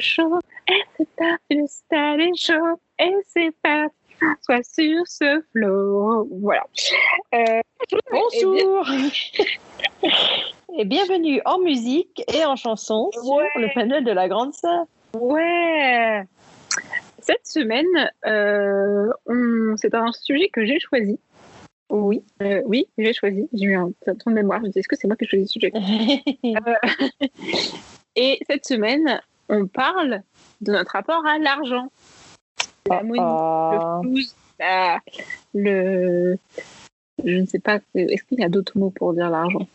chaud, et c'est parti, le stade est chaud, et c'est parti, sois sur ce flow. Voilà. Bonjour et bienvenue en musique et en chanson sur le panel de la grande sœur. Ouais. Cette semaine, c'est un sujet que j'ai choisi. Oui. Oui, j'ai choisi. J'ai eu un temps de mémoire. Je me disais, est-ce que c'est moi qui ai choisi ce sujet? Et cette semaine, on parle de notre rapport à l'argent. L'harmonie, le flouze, je ne sais pas, est-ce qu'il y a d'autres mots pour dire l'argent?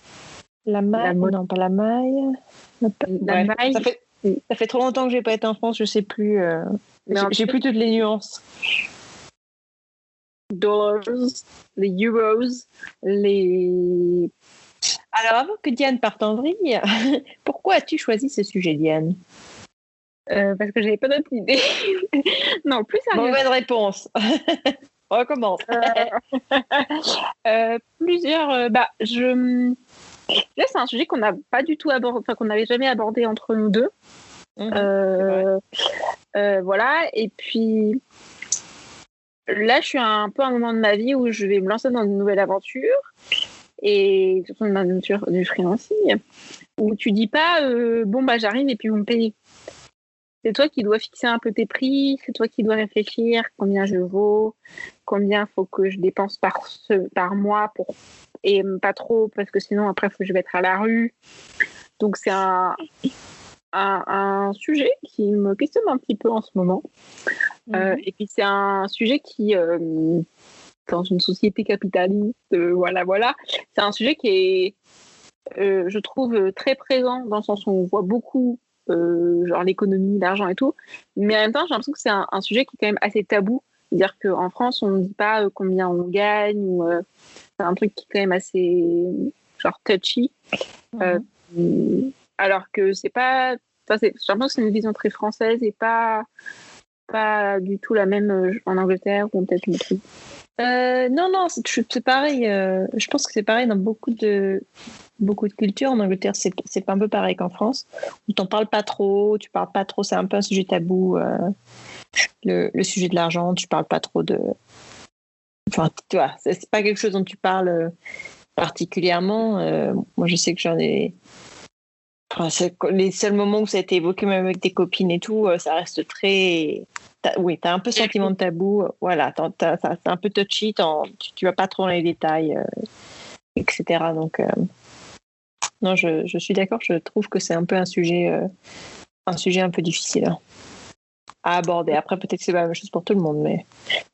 La maille, non pas la maille. La maille. Ça fait trop longtemps que j'ai pas été en France, je sais plus. J'ai plus toutes les nuances. Dollars, les euros, les... Alors avant que Diane parte en vrille, pourquoi as-tu choisi ce sujet, Diane? Parce que j'avais pas d'autre idée. Non, plus sérieusement. Mauvaise réponse. On recommence. Plusieurs. Là, c'est un sujet qu'on n'a pas du tout abordé, enfin qu'on n'avait jamais abordé entre nous deux. Voilà. Et puis là, je suis un peu à un moment de ma vie où je vais me lancer dans une nouvelle aventure, et surtout une aventure du freelancing, où tu dis pas j'arrive et puis vous me payez. C'est toi qui dois fixer un peu tes prix, c'est toi qui dois réfléchir combien je vaux, combien il faut que je dépense par mois, et pas trop, parce que sinon après je vais être à la rue. Donc c'est un sujet qui me questionne un petit peu en ce moment. Et puis c'est un sujet qui, dans une société capitaliste, voilà, c'est un sujet qui est, je trouve, très présent, dans le sens où on voit beaucoup genre l'économie, l'argent et tout, mais en même temps j'ai l'impression que c'est un sujet qui est quand même assez tabou. C'est-à-dire qu'en France on ne dit pas combien on gagne, ou c'est un truc qui est quand même assez genre touchy, alors que c'est pas, j'ai l'impression que c'est une vision très française et pas du tout la même en Angleterre, ou peut-être le truc. Non, c'est pareil. Je pense que c'est pareil dans beaucoup de cultures. En Angleterre, c'est pas un peu pareil qu'en France, où t'en parles pas trop, tu parles pas trop, c'est un peu un sujet tabou. Le sujet de l'argent, tu parles pas trop de. Enfin, tu vois, c'est pas quelque chose dont tu parles particulièrement. Moi, je sais que j'en ai. Enfin, les seuls moments où ça a été évoqué, même avec tes copines et tout, ça reste très. T'as un peu sentiment de tabou. Voilà, c'est un peu touchy, tu vas pas trop dans les détails, etc. Donc, non, je suis d'accord, je trouve que c'est un peu un sujet un peu difficile à aborder. Après, peut-être que c'est pas la même chose pour tout le monde, mais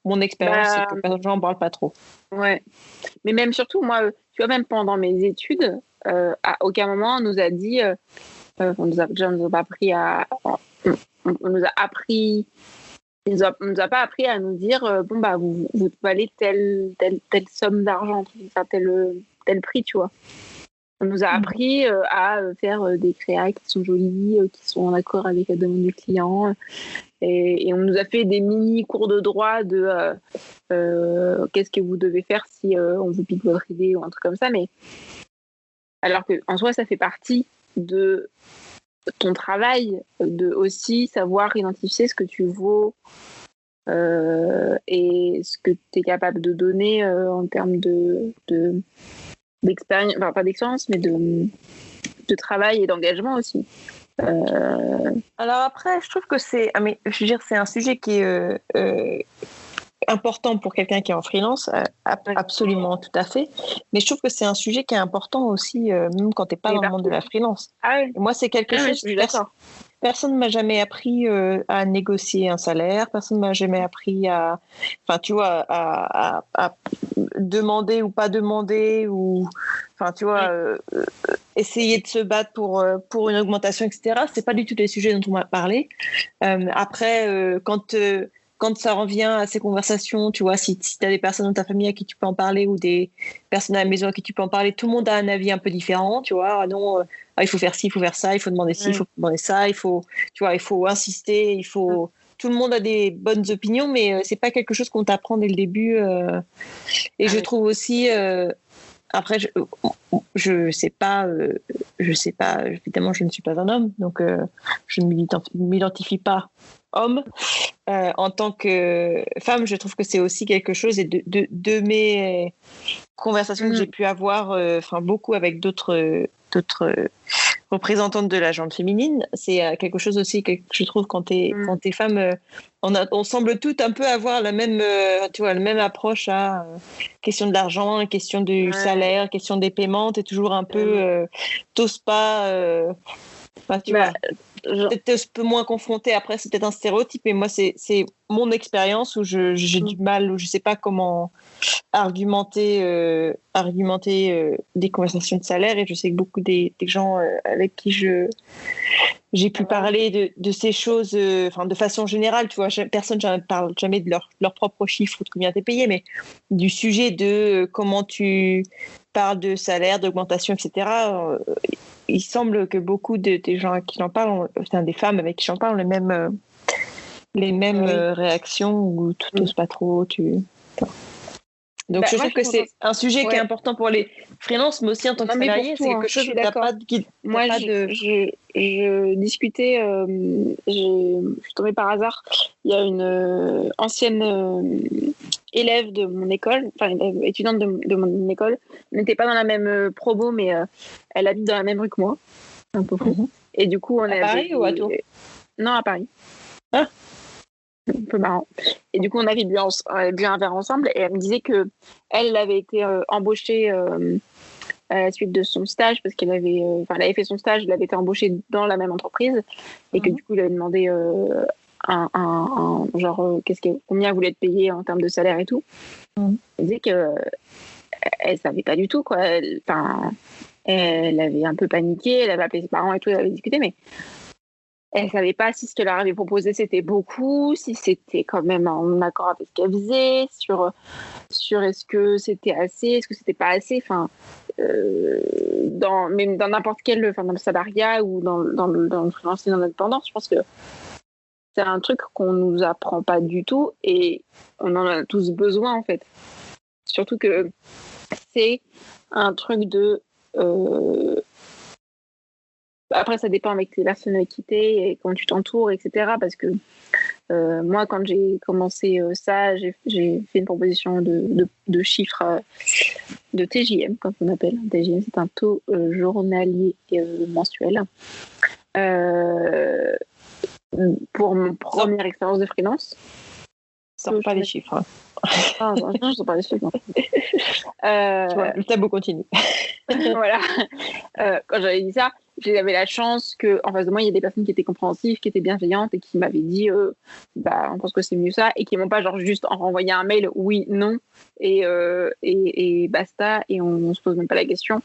mon expérience, c'est que les gens en parlent pas trop. Ouais, mais même surtout, moi, tu vois, même pendant mes études, à aucun moment on nous a dit, on nous a pas appris à nous dire, vous valez telle somme d'argent, enfin, tel prix, tu vois. On nous a appris à faire des créas qui sont jolies, qui sont en accord avec la demande du client. Et on nous a fait des mini cours de droit de qu'est-ce que vous devez faire si on vous pique votre idée ou un truc comme ça. Mais alors qu'en soi, ça fait partie de ton travail, de aussi savoir identifier ce que tu vaux et ce que tu es capable de donner en termes d'expérience, enfin pas d'expérience, mais de travail et d'engagement aussi. Alors après, je trouve que c'est un sujet qui est important pour quelqu'un qui est en freelance, absolument, tout à fait. Mais je trouve que c'est un sujet qui est important aussi, même quand tu n'es pas dans le monde de la freelance. Et moi, c'est quelque chose que personne ne m'a jamais appris à négocier un salaire, personne ne m'a jamais appris à demander ou pas demander, ou essayer de se battre pour une augmentation, etc. C'est pas du tout les sujets dont on m'a parlé. Après, quand ça revient à ces conversations, tu vois, si tu as des personnes dans ta famille à qui tu peux en parler, ou des personnes à la maison à qui tu peux en parler, tout le monde a un avis un peu différent, tu vois. Il faut faire ci, il faut faire ça, il faut demander ci, il faut demander ça, il faut insister, tout le monde a des bonnes opinions, mais c'est pas quelque chose qu'on t'apprend dès le début. Et je trouve aussi, après, je sais pas, évidemment, je ne suis pas un homme, donc je ne m'identifie pas homme. En tant que femme, je trouve que c'est aussi quelque chose, et de mes conversations que j'ai pu avoir, beaucoup avec d'autres représentantes de la gente féminine, c'est quelque chose aussi que je trouve quand t'es femme, on semble toutes un peu avoir la même, la même approche à question de l'argent, question du salaire, question des paiements. T'es toujours un peu, t'oses pas, tu vois. Peut-être un peu moins confrontée. Après, c'est peut-être un stéréotype, mais moi, c'est mon expérience où j'ai du mal, où je sais pas comment argumenter des conversations de salaire, et je sais que beaucoup des gens avec qui j'ai pu parler de ces choses, de façon générale, tu vois, personne ne parle jamais de leur propre chiffre ou de combien tu es payé, mais du sujet de comment tu parles de salaire, d'augmentation, etc. Il semble que beaucoup des gens à qui j'en parle, des femmes avec qui j'en parle, les mêmes réactions, où tu n'oses pas trop, Donc, je trouve que c'est un sujet qui est important pour les freelances, mais aussi en tant que salarié. C'est quelque chose où tu n'as pas de guide. Moi, je discutais, je suis tombée par hasard. Il y a une ancienne élève de mon école, enfin, étudiante de mon école. Elle n'était pas dans la même promo, mais elle habite dans la même rue que moi. C'est un peu fou. Et du coup, on est à Paris ou à Tours? Non, à Paris. Ah. Un peu marrant. Et du coup, on avait bu un verre ensemble, et elle me disait que elle avait été embauchée à la suite de son stage, parce qu'elle avait, elle avait fait son stage, elle avait été embauchée dans la même entreprise, et que du coup, il avait demandé combien elle voulait être payée en termes de salaire et tout. Elle disait que elle savait pas du tout, quoi. Elle avait un peu paniqué, elle avait appelé ses parents et tout, elle avait discuté, mais elle savait pas si ce qu'elle leur avait proposé c'était beaucoup, si c'était quand même en accord avec ce qu'elle faisait, sur est-ce que c'était assez, est-ce que c'était pas assez, même dans n'importe quel, dans le salariat ou dans le freelance et dans l'indépendance, je pense que c'est un truc qu'on nous apprend pas du tout, et on en a tous besoin en fait. Surtout que c'est un truc de après, ça dépend avec les personnes avec qui t'es et comment tu t'entoures, etc. Parce que moi, quand j'ai commencé ça, j'ai fait une proposition de chiffres de TJM, comme on appelle. TJM, c'est un taux journalier et mensuel. Pour mon première expérience de freelance. Sors pas les chiffres. Ah, non, je ne sors pas les chiffres. Le tableau continue. Voilà. Quand j'avais dit ça, j'avais la chance qu'en face de moi, il y ait des personnes qui étaient compréhensives, qui étaient bienveillantes et qui m'avaient dit on pense que c'est mieux ça, et qui m'ont pas juste renvoyé un mail oui, non, et basta, et on se pose même pas la question.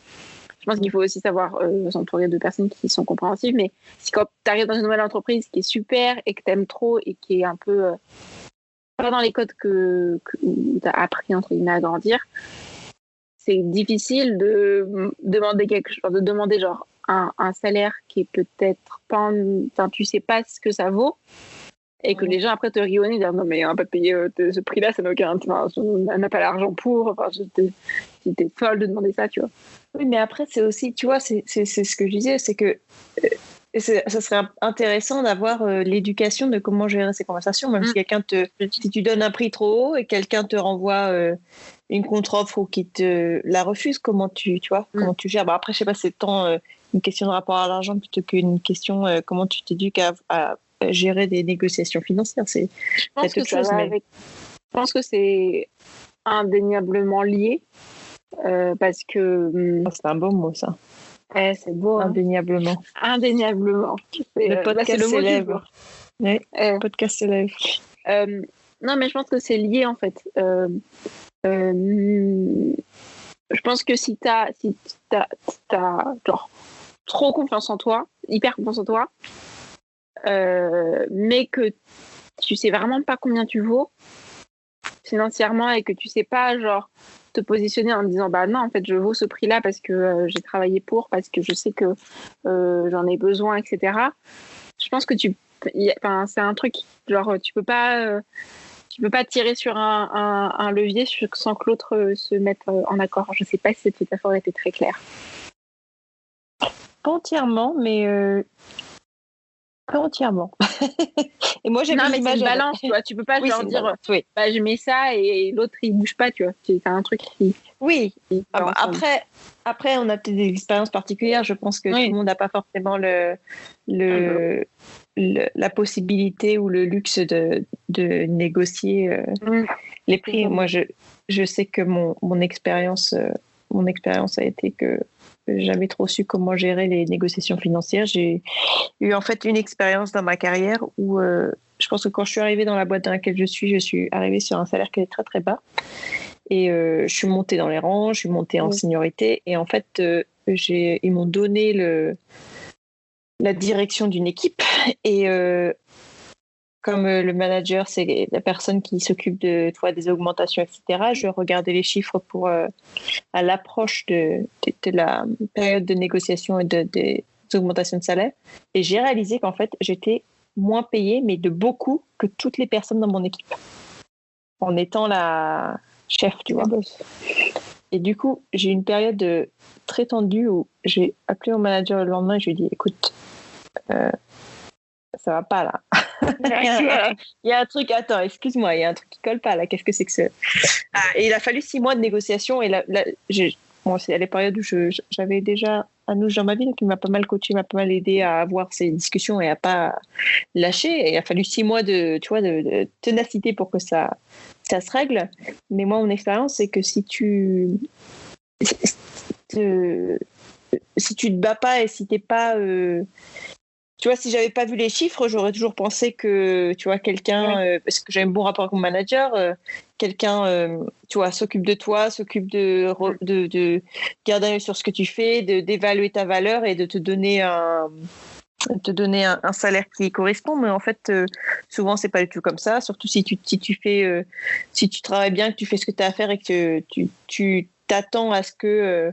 Je pense qu'il faut aussi savoir s'entourer de personnes qui sont compréhensives, mais si quand tu arrives dans une nouvelle entreprise qui est super et que tu aimes trop et qui est un peu pas dans les codes que tu as appris entre guillemets à grandir, c'est difficile de demander quelque chose, de demander genre un salaire qui est peut-être pas, tu sais pas ce que ça vaut, et que les gens après te rionnent et disent non mais on va pas te payer ce prix-là, ça n'a aucun, on n'a pas l'argent pour, t'es folle de demander ça, tu vois. Oui, mais après c'est aussi, tu vois, c'est ce que je disais, c'est que ça serait intéressant d'avoir l'éducation de comment gérer ces conversations, même si si tu donnes un prix trop haut et quelqu'un te renvoie une contre-offre ou qui te la refuse, comment tu comment tu gères. Après, je sais pas, c'est tant une question de rapport à l'argent plutôt qu'une question comment tu t'éduques à gérer des négociations financières. C'est autre chose. Je pense que c'est indéniablement lié parce que c'est un beau mot, ça. C'est beau. Indéniablement. Indéniablement. Le podcast s'élève. Oui, le podcast s'élève. Non, mais je pense que c'est lié en fait. Je pense que si t'as genre trop confiance en toi, hyper confiance en toi, mais que tu sais vraiment pas combien tu vaux financièrement et que tu sais pas genre te positionner en disant bah non en fait je vaux ce prix-là parce que j'ai travaillé parce que je sais que j'en ai besoin, etc. Je pense que c'est un truc genre tu peux pas tu peux pas tirer sur un levier sans que l'autre se mette en accord. Je sais pas si cette métaphore était très claire. Pas entièrement, mais pas entièrement. Et moi, j'avais l'image. C'est une balance, tu vois. Tu peux pas oui, genre dire, oui. bah, je mets ça et l'autre il bouge pas, tu vois. C'est un truc qui. Oui. Après, on a peut-être des expériences particulières. Je pense que tout le monde n'a pas forcément la possibilité ou le luxe de négocier les prix. Moi, je sais que mon expérience a été que j'ai jamais trop su comment gérer les négociations financières. J'ai eu en fait une expérience dans ma carrière où je pense que quand je suis arrivée dans la boîte dans laquelle je suis arrivée sur un salaire qui est très très bas. Et je suis montée dans les rangs, je suis montée en seniorité. Et en fait, ils m'ont donné la direction d'une équipe. Et comme le manager, c'est la personne qui s'occupe des augmentations, etc., je regardais les chiffres pour, à l'approche de la période de négociation et des augmentations de salaire. Et j'ai réalisé qu'en fait, j'étais moins payée, mais de beaucoup, que toutes les personnes dans mon équipe. En étant la chef, tu vois. Et du coup, j'ai eu une période très tendue où j'ai appelé mon manager le lendemain et je lui ai dit, écoute, ça va pas là. Il y a un truc, attends, excuse-moi, il y a un truc qui colle pas là, qu'est-ce que c'est que ça? Et il a fallu 6 mois de négociation et là c'est à la période où j'avais déjà un nouveau dans ma vie, donc il m'a pas mal coaché, il m'a pas mal aidé à avoir ces discussions et à pas lâcher. Et il a fallu 6 mois de ténacité pour que ça se règle. Mais moi, mon expérience, c'est que si tu te bats pas et si t'es pas tu vois, si j'avais pas vu les chiffres, j'aurais toujours pensé que, tu vois, quelqu'un, parce que j'ai un bon rapport avec mon manager, quelqu'un, tu vois, s'occupe de toi, s'occupe de garder un œil sur ce que tu fais, d'évaluer ta valeur et de te donner un salaire qui correspond. Mais en fait, souvent, c'est pas du tout comme ça. Surtout si tu travailles bien, que tu fais ce que tu as à faire et que tu t'attends à ce que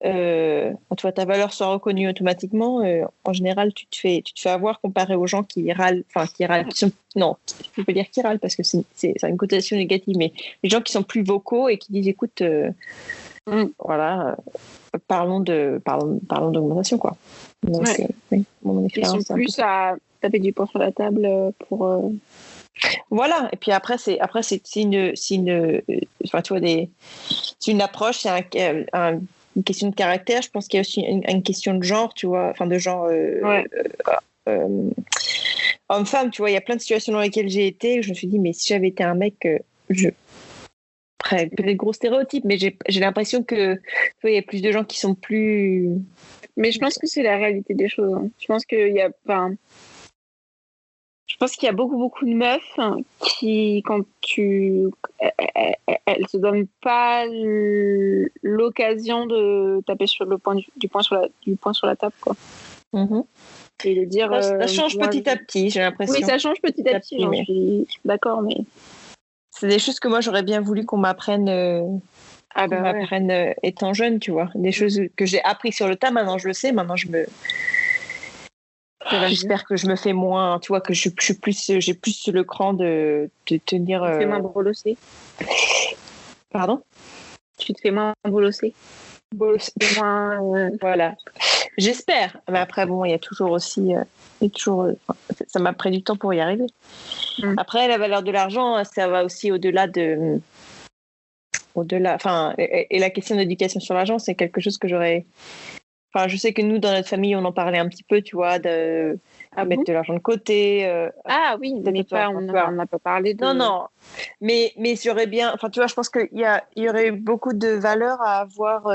tu vois, ta valeur soit reconnue automatiquement. En général, tu te fais avoir comparé aux gens qui râlent, non, je peux dire qui râlent parce que ça a une connotation négative, mais les gens qui sont plus vocaux et qui disent, écoute, voilà, parlons d'augmentation, quoi. Donc, mon expérience. Ils sont plus à taper du poing sur la table pour. Voilà, et puis après c'est une enfin, tu vois, c'est une approche, c'est une question de caractère. Je pense qu'il y a aussi une question de genre, tu vois, enfin de genre homme-femme, tu vois. Il y a plein de situations dans lesquelles j'ai été où je me suis dit, mais si j'avais été un mec, après, peut-être gros stéréotype, mais j'ai l'impression que tu vois, il y a plus de gens qui sont plus. Mais je pense que c'est la réalité des choses. Hein. Je pense qu'il y a beaucoup de meufs qui, quand elles se donnent pas l'occasion de taper sur du poing sur la table, quoi. Et de dire. Ça change petit à petit, j'ai l'impression. Oui, ça change petit à petit. Je suis d'accord, mais. C'est des choses que moi j'aurais bien voulu qu'on m'apprenne. M'apprenne étant jeune, tu vois. Des choses que j'ai appris sur le tas, maintenant je le sais, maintenant j'espère que je me fais moins, tu vois, que j'ai plus le cran de tenir. Tu te fais moins bolosser. Pardon ? Tu te fais moins bolosser. Moins. Voilà. J'espère. Mais après, bon, il y a toujours aussi. Ça m'a pris du temps pour y arriver. Après, la valeur de l'argent, ça va aussi au-delà. Enfin, et la question d'éducation sur l'argent, c'est quelque chose que j'aurais. Enfin, je sais que nous, dans notre famille, on en parlait un petit peu, tu vois, de mettre de l'argent de côté. Ah oui, mais on n'a pas parlé de. Non. Mais j'aurais bien. Enfin, tu vois, je pense qu'il y aurait beaucoup de valeur à avoir,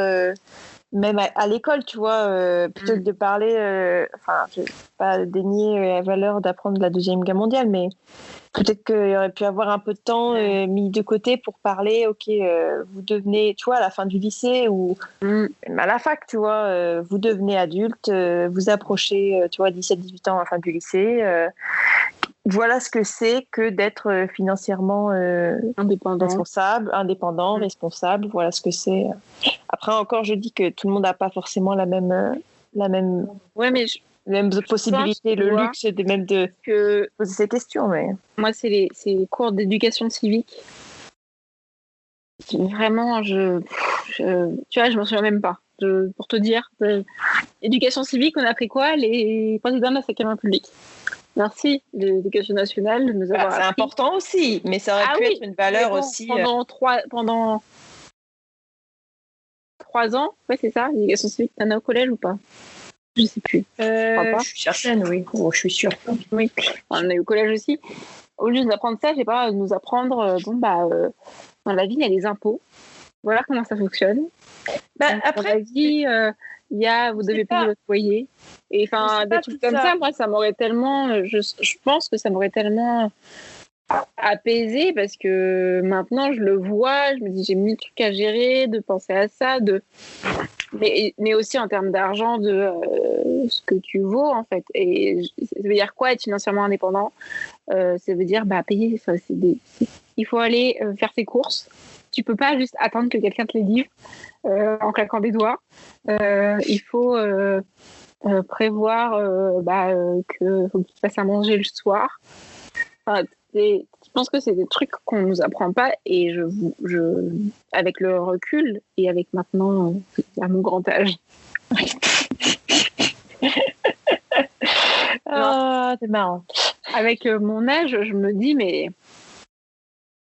même à l'école, tu vois, plutôt que de parler. Enfin, je ne vais pas dénier la valeur d'apprendre la Deuxième Guerre mondiale, mais peut-être qu'il y aurait pu avoir un peu de temps mis de côté pour parler, ok, vous devenez, tu vois, à la fin du lycée ou à la fac, tu vois, vous devenez adulte, vous approchez, tu vois, 17-18 ans à la fin du lycée. Voilà ce que c'est que d'être financièrement indépendant, responsable. Voilà ce que c'est. Après, encore, je dis que tout le monde n'a pas forcément la même. Ouais, mais mêmes possibilités, le luxe de poser ces questions. Mais moi, c'est les cours d'éducation civique. Vraiment, tu vois, je m'en souviens même pas. Pour te dire, éducation civique, on a appris quoi? Les présidents de la Cinquième République. Merci, l'éducation nationale, de nous avoir appris. C'est important aussi, mais ça aurait pu être une valeur aussi. Pendant 3 ans, ouais, c'est ça, l'éducation civique. T'en as au collège ou pas? Je sais plus. Je suis certaine, oui. Je suis sûre. Oui, on a eu au collège aussi. Au lieu de nous apprendre ça, je sais pas, nous apprendre, dans la vie, il y a les impôts. Voilà comment ça fonctionne. Après, dans la vie, vous devez payer votre foyer. Et des trucs comme ça, moi, ça m'aurait tellement. Je pense que ça m'aurait tellement apaisé parce que maintenant, je le vois, je me dis, j'ai 1000 trucs à gérer, de penser à ça, mais aussi en termes d'argent, de ce que tu vaux, en fait. Et ça veut dire quoi, être financièrement indépendant? Ça veut dire payer. Il faut aller faire ses courses. Tu peux pas juste attendre que quelqu'un te les livre en claquant des doigts. Il faut prévoir que faut que tu fasses à manger le soir. Je pense que c'est des trucs qu'on nous apprend pas, et avec le recul et avec maintenant à mon grand âge. C'est marrant. Avec mon âge, je me dis, mais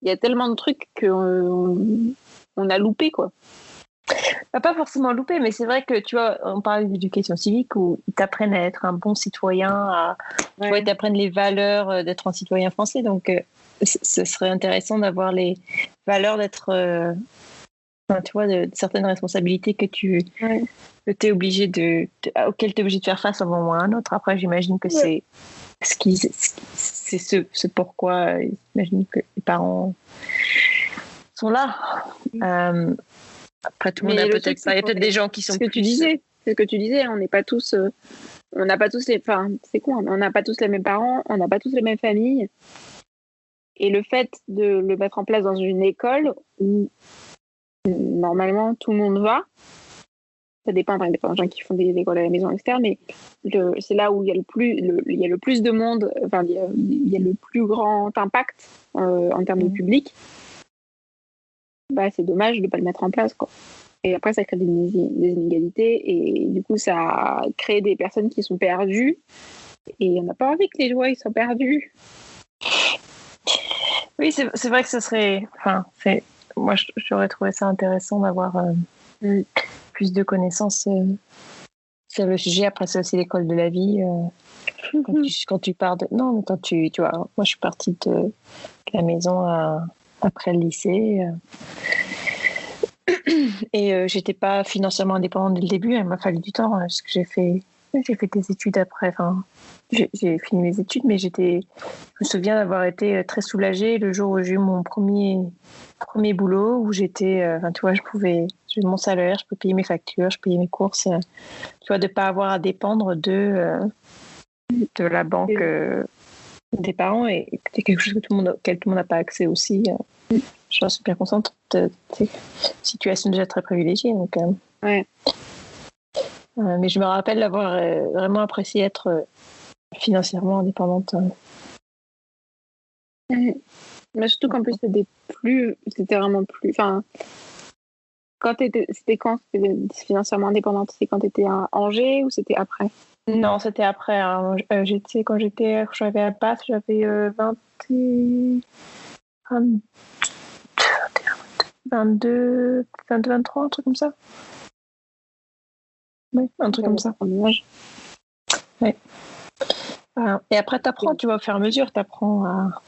il y a tellement de trucs qu'on a loupé, quoi. Pas forcément loupé, mais c'est vrai que tu vois, on parle d'éducation civique où ils t'apprennent à être un bon citoyen, ils t'apprennent les valeurs d'être un citoyen français. Donc, ce serait intéressant d'avoir les valeurs d'être, tu vois, de certaines responsabilités que tu es obligé auxquelles tu es obligé de faire face à un moment ou à un autre. Après, j'imagine que c'est ce pourquoi j'imagine que les parents sont là. Après, tout le monde a peut-être ça. Il y a peut-être des gens qui sont c'est ce que tu disais, on n'est pas tous on n'a pas tous c'est con, on n'a pas tous les mêmes parents, on n'a pas tous les mêmes familles, et le fait de le mettre en place dans une école où normalement tout le monde va, ça dépend, il y a des gens qui font des écoles à la maison, etc., mais c'est là où il y a le plus de monde, il y a le plus grand impact en termes de public. C'est dommage de ne pas le mettre en place, quoi. Et après, ça crée des inégalités, et du coup, ça crée des personnes qui sont perdues, et on n'a pas envie que les joueurs ils soient perdus. Oui, c'est vrai que ce serait... moi, j'aurais trouvé ça intéressant d'avoir plus de connaissances sur le sujet. Après, c'est aussi l'école de la vie. Quand tu pars de... Non, mais quand tu vois, moi, je suis partie de la maison après le lycée. Et j'étais pas financièrement indépendante dès le début. Il m'a fallu du temps parce que j'ai fait des études après. J'ai fini mes études, mais je me souviens d'avoir été très soulagée le jour où j'ai eu mon premier boulot, où j'étais, tu vois, j'ai mon salaire, je peux payer mes factures, je payais mes courses, tu vois, de pas avoir à dépendre de la banque des parents, et c'est quelque chose auquel tout le monde n'a pas accès aussi. Je suis bien contente de cette situation déjà très privilégiée. Donc, mais je me rappelle d'avoir vraiment apprécié être financièrement indépendante. Mais surtout qu'en plus, c'était vraiment plus. C'était quand c'était financièrement indépendante? C'était quand tu étais à Angers ou c'était après? Non, c'était après. Hein. Quand j'avais à PAF, j'avais 22, 23, un truc comme ça. Oui, un truc comme ça. Ouais. Et après, t'apprends, tu vois, au fur et à mesure, t'apprends à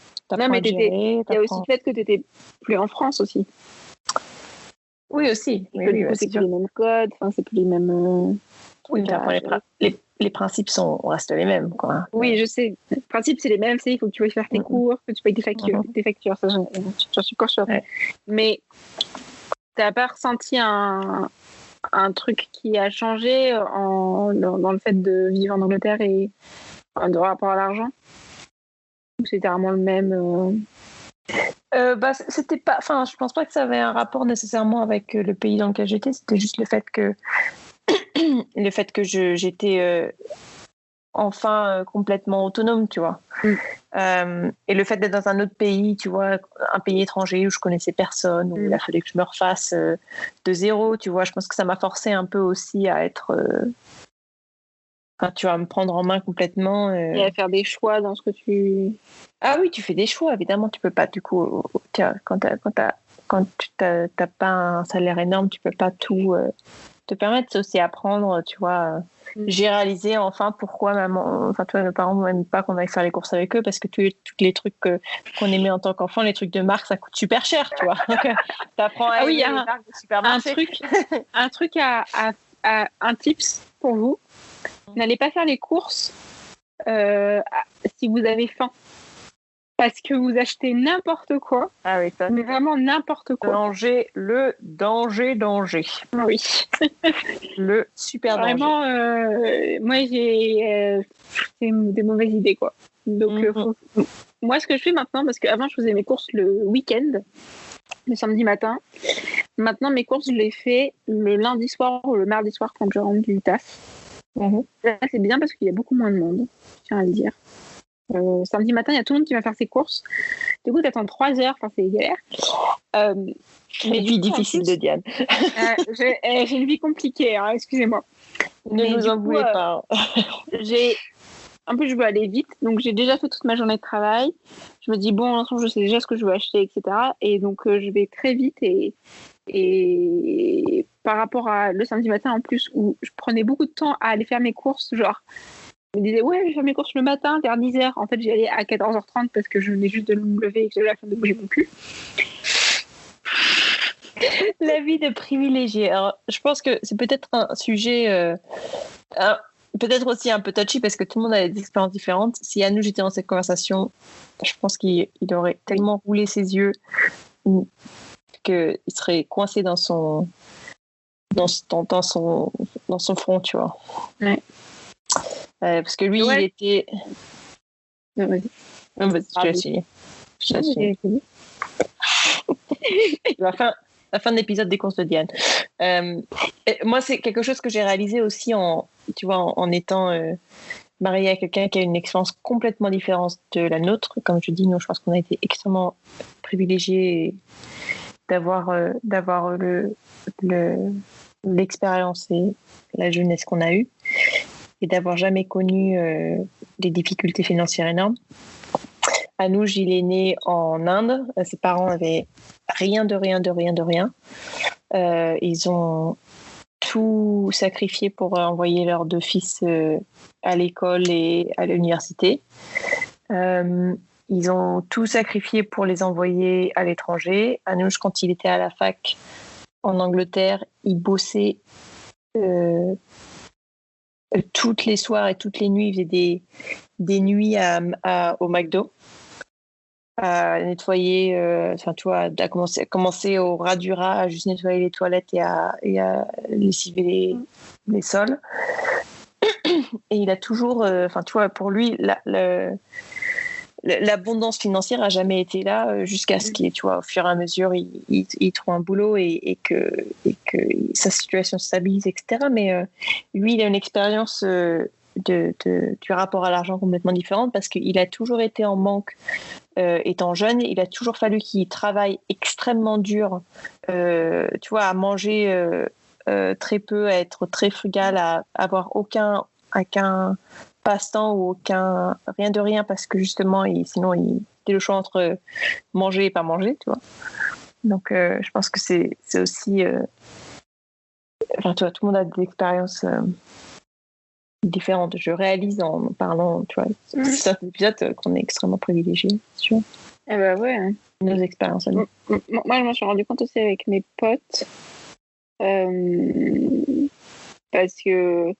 gérer. Il y a aussi le fait que tu n'étais plus en France aussi. Oui, aussi. Du coup, c'est plus les mêmes codes, c'est plus les mêmes... Oui, mais les principes restent les mêmes, quoi. Oui, je sais. Les principes, c'est les mêmes. Il faut que tu veuilles faire tes cours, que tu payes tes factures. Ça, j'en suis consciente. Ouais. Mais tu n'as pas ressenti un truc qui a changé dans le fait de vivre en Angleterre et de rapport à l'argent? Ou c'était vraiment le même c'était pas... je pense pas que ça avait un rapport nécessairement avec le pays dans lequel j'étais. C'était juste le fait que j'étais enfin complètement autonome, tu vois. Et le fait d'être dans un autre pays, tu vois, un pays étranger où je connaissais personne, où il a fallu que je me refasse de zéro, tu vois, je pense que ça m'a forcé un peu aussi à être... tu vas me prendre en main complètement. Et à faire des choix dans ce que tu... Ah oui, tu fais des choix, évidemment. Tu peux pas, du coup, quand tu n'as pas un salaire énorme, tu peux pas tout te permettre. C'est aussi apprendre, tu vois. J'ai réalisé enfin pourquoi mes parents m'aiment pas qu'on aille faire les courses avec eux, parce que tous les trucs qu'on aimait en tant qu'enfant, les trucs de marque, ça coûte super cher, tu vois. Donc, t'apprends à aimer les marques de supermarché. Un truc un tips pour vous. N'allez pas faire les courses si vous avez faim. Parce que vous achetez n'importe quoi. Ah oui, ça. Mais vraiment n'importe quoi. Danger. Oui. Le super danger. Vraiment, moi, j'ai des mauvaises idées, quoi. Donc, moi, ce que je fais maintenant, parce qu'avant, je faisais mes courses le week-end, le samedi matin. Maintenant, mes courses, je les fais le lundi soir ou le mardi soir quand je rentre du taf. Là, c'est bien parce qu'il y a beaucoup moins de monde, je tiens à le dire. Samedi matin, il y a tout le monde qui va faire ses courses. Du coup, tu attends 3 heures, enfin, c'est galère. Une vie difficile de Diane. J'ai une vie compliquée, hein, excusez-moi. Ne nous en voulez pas. En plus, je veux aller vite, donc j'ai déjà fait toute ma journée de travail. Je me dis, bon, en je sais déjà ce que je veux acheter, etc. Et donc, je vais très vite. Et par rapport à le samedi matin, en plus, où je prenais beaucoup de temps à aller faire mes courses, genre, je me disais, ouais, je vais faire mes courses le matin, vers 10h. En fait, j'y allais à 14h30 parce que je venais juste de me lever et que j'avais la flemme de bouger mon cul. La vie de privilégié. Alors, je pense que c'est peut-être un sujet... peut-être aussi un peu touchy parce que tout le monde a des expériences différentes. Si à nous j'étais dans cette conversation, je pense qu'il aurait tellement roulé ses yeux qu'il serait coincé dans son front, tu vois. Ouais. Parce que lui, il était... Non, vas-y. Non, vas-y, je te laisse finir. La fin de l'épisode des courses de Diane. Moi, c'est quelque chose que j'ai réalisé aussi en étant mariée à quelqu'un qui a une expérience complètement différente de la nôtre. Comme je dis, nous, je pense qu'on a été extrêmement privilégiés d'avoir l'expérience et la jeunesse qu'on a eue et d'avoir jamais connu des difficultés financières énormes. Anouj, il est né en Inde. Ses parents avaient rien de rien. Ils ont tout sacrifié pour envoyer leurs 2 fils à l'école et à l'université. Ils ont tout sacrifié pour les envoyer à l'étranger. Anouj, quand il était à la fac en Angleterre, il bossait toutes les soirs et toutes les nuits. Il faisait des nuits au McDo. À nettoyer, à commencer au ras du ras, à juste nettoyer les toilettes et à lessiver les sols. Et il a toujours, pour lui, l'abondance financière a jamais été là jusqu'à ce qu'il, au fur et à mesure, il trouve un boulot et que sa situation se stabilise, etc. Mais lui, il a une expérience du rapport à l'argent complètement différente parce qu'il a toujours été en manque. Étant jeune, il a toujours fallu qu'il travaille extrêmement dur, à manger très peu, à être très frugal, à avoir aucun passe-temps ou rien de rien parce que justement, sinon, il était le choix entre manger et pas manger, tu vois. Donc, je pense que c'est aussi... tout le monde a des expériences... différentes. Je réalise en parlant, c'est un épisode qu'on est extrêmement privilégié, tu vois. Eh ben ouais. Nos expériences à nous. Moi, je m'en suis rendu compte aussi avec mes potes parce que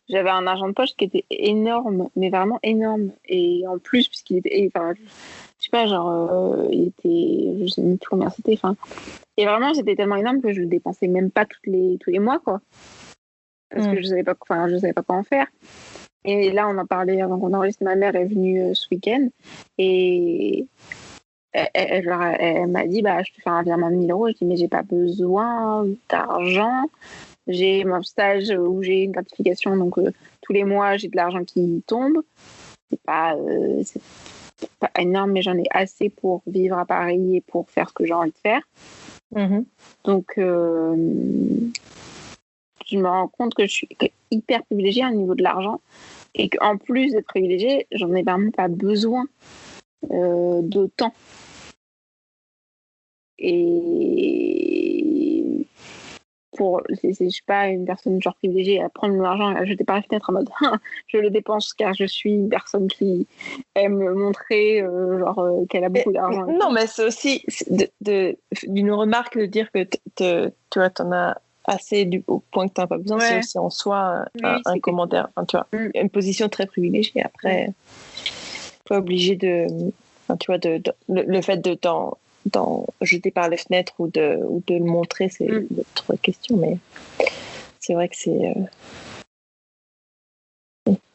j'avais un argent de poche qui était énorme, mais vraiment énorme. Et en plus, puisqu'il était, je sais pas, il était, je sais même plus combien c'était. Et vraiment, c'était tellement énorme que je le dépensais même pas tous les mois, quoi. Parce que je savais pas quoi en faire. Et là, on en parlait avant qu'on enregistre. Ma mère est venue ce week-end et elle m'a dit, je te fais un virement de 1 000 euros. Je dis, mais j'ai pas besoin d'argent. j'ai mon stage où j'ai une gratification, donc tous les mois j'ai de l'argent qui tombe. C'est pas énorme, mais j'en ai assez pour vivre à Paris et pour faire ce que j'ai envie de faire. Donc je me rends compte que je suis hyper privilégiée au niveau de l'argent et qu'en plus d'être privilégiée, j'en ai vraiment pas besoin d'autant. Et je suis pas une personne genre privilégiée à prendre mon argent et à jeter par la fenêtre en mode je le dépense car je suis une personne qui aime montrer qu'elle a beaucoup d'argent. Non, mais c'est aussi d'une remarque de dire que tu vois, t'en as assez au point que tu n'as pas besoin. C'est aussi en soi un commentaire. Enfin, tu vois, une position très privilégiée. Après, pas obligé de. Enfin, tu vois, le fait de t'en jeter par les fenêtres ou de le montrer, c'est une autre question. Mais c'est vrai que c'est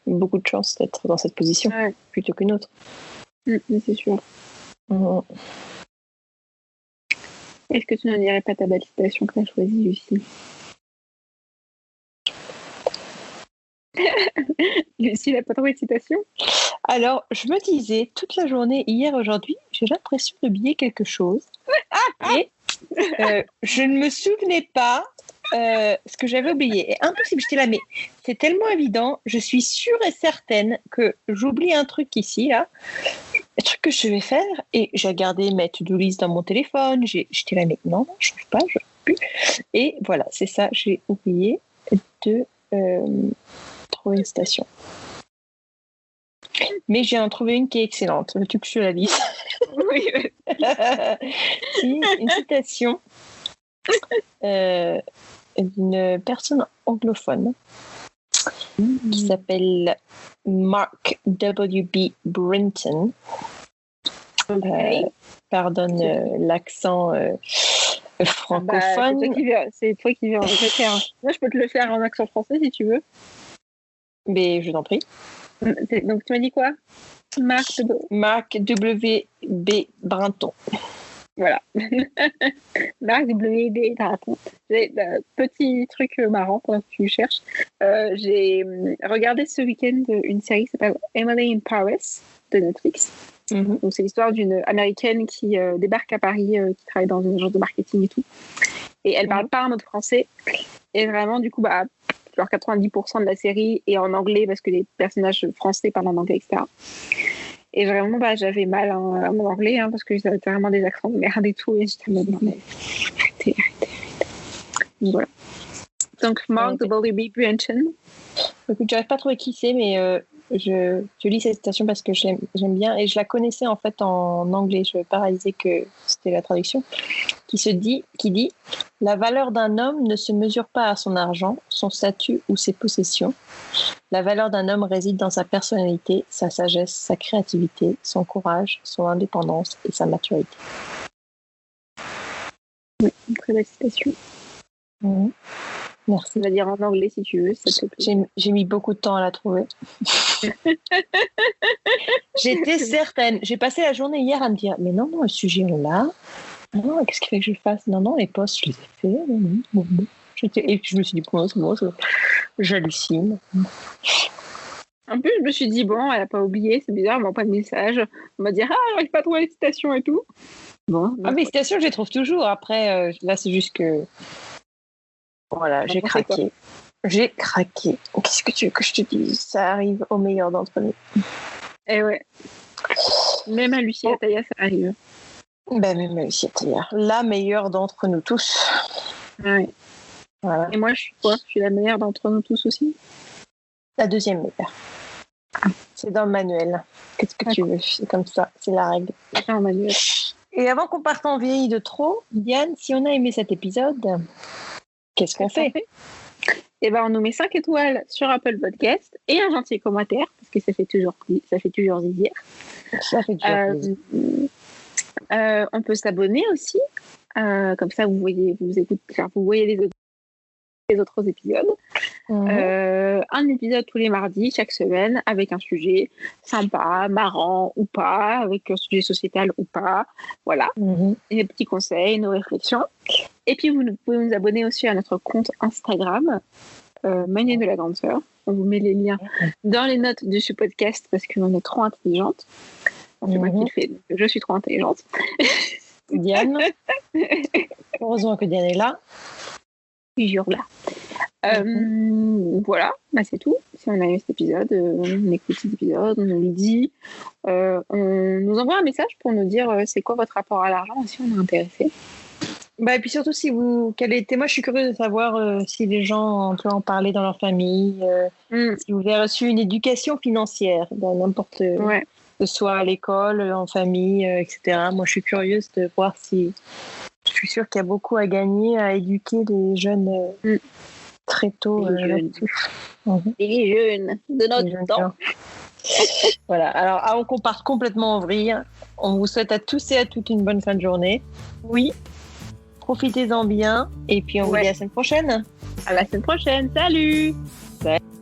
beaucoup de chance d'être dans cette position plutôt qu'une autre. C'est sûr. Est-ce que tu n'en dirais pas ta belle citation que tu as choisie, Lucie? Lucie n'a pas trouvé de citation? Alors, je me disais toute la journée, hier, aujourd'hui, j'ai l'impression d'oublier quelque chose. Et je ne me souvenais pas ce que j'avais oublié. Et impossible, j'étais là, mais c'est tellement évident. Je suis sûre et certaine que j'oublie un truc ici, là. Le truc que je vais faire. Et j'ai regardé mes to-do list dans mon téléphone. J'étais là, mais non, je ne change pas, je ne plus. Et voilà, c'est ça, j'ai oublié de trouver une citation. Mais j'ai en trouvé une qui est excellente. Veux-tu que je la lise? Oui. C'est une citation d'une personne anglophone qui s'appelle Mark W.B. Brinton. Pardonne l'accent francophone. C'est toi qui viens en Angleterre. Moi, je peux te le faire en accent français si tu veux. Mais je t'en prie. Donc, tu m'as dit quoi? Mark W.B. Brinton. Voilà. Mark W.B. Brinton. Petit truc marrant pendant que tu cherches. J'ai regardé ce week-end une série qui s'appelle Emily in Paris de Netflix. Donc, c'est l'histoire d'une Américaine qui débarque à Paris, qui travaille dans une agence de marketing et tout. Et elle parle pas un mot de français. Et vraiment, du coup, genre 90% de la série est en anglais parce que les personnages français parlent en anglais, etc. Et vraiment, j'avais mal à mon anglais parce que c'était vraiment des accents de merde et tout. Et j'étais en mode, non, mais arrêtez. Donc, voilà. Donc, Mark W.B. Brinton. Écoute, j'arrive pas à trouver qui c'est, mais je lis cette citation parce que j'aime bien. Et je la connaissais en fait en anglais. Je n'avais pas réalisé que c'était la traduction. Qui dit « La valeur d'un homme ne se mesure pas à son argent, son statut ou ses possessions. La valeur d'un homme réside dans sa personnalité, sa sagesse, sa créativité, son courage, son indépendance et sa maturité. » Oui, une très belle citation. Merci. On va dire en anglais si tu veux. J'ai mis beaucoup de temps à la trouver. J'étais certaine. J'ai passé la journée hier à me dire « Mais non, le sujet on l'a. Non, qu'est-ce qu'il fait que je fasse? Non, les posts, je les ai faits. Et puis je me suis dit, bon, c'est bon, j'hallucine. En plus, je me suis dit, elle n'a pas oublié, c'est bizarre, elle m'a pas de message. On m'a dit, j'arrive pas à trouver les citations et tout. Bon. Mais les citations, je les trouve toujours. Après, là, c'est juste que. Voilà, j'ai craqué. J'ai craqué. Qu'est-ce que tu veux que je te dise? Ça arrive au meilleur d'entre nous. Eh ouais. Même à Lucie Ataya, ça arrive. Même Lucie Ataya, la meilleure d'entre nous tous. Ouais. Voilà. Et moi, je suis quoi? Je suis la meilleure d'entre nous tous aussi? La deuxième meilleure. C'est dans le manuel. Qu'est-ce que tu veux? C'est comme ça, c'est la règle. C'est dans le manuel. Et avant qu'on parte en vieilli de trop, Diane, si on a aimé cet épisode, qu'est-ce qu'on fait? Eh ben, on nous met 5 étoiles sur Apple Podcast et un gentil commentaire, parce que ça fait toujours zizir. Ça fait toujours plaisir. On peut s'abonner aussi, comme ça vous voyez les autres épisodes. Un épisode tous les mardis, chaque semaine, avec un sujet sympa, marrant ou pas, avec un sujet sociétal ou pas. Voilà. Et des petits conseils, nos réflexions. Et puis, vous pouvez vous abonner aussi à notre compte Instagram, Manuel de la Grande Sœur. On vous met les liens dans les notes de ce podcast parce qu'on est trop intelligente. C'est moi qui le fais, donc je suis trop intelligente. Diane. Heureusement que Diane est là. Toujours là. Voilà, c'est tout. Si on a aimé cet épisode, on écoute cet épisode, on le dit. On nous envoie un message pour nous dire c'est quoi votre rapport à l'argent, si on est intéressé. Et puis surtout, si vous, moi je suis curieuse de savoir si les gens en parler dans leur famille, si vous avez reçu une éducation financière dans n'importe, que ce soit à l'école, en famille, etc. Moi je suis curieuse de voir si, je suis sûre qu'il y a beaucoup à gagner à éduquer les jeunes très tôt. Les jeunes de notre temps. Voilà, alors avant qu'on parte complètement en vrille, on vous souhaite à tous et à toutes une bonne fin de journée. Oui. Profitez-en bien et puis on vous dit à la semaine prochaine. À la semaine prochaine. Salut. Salut.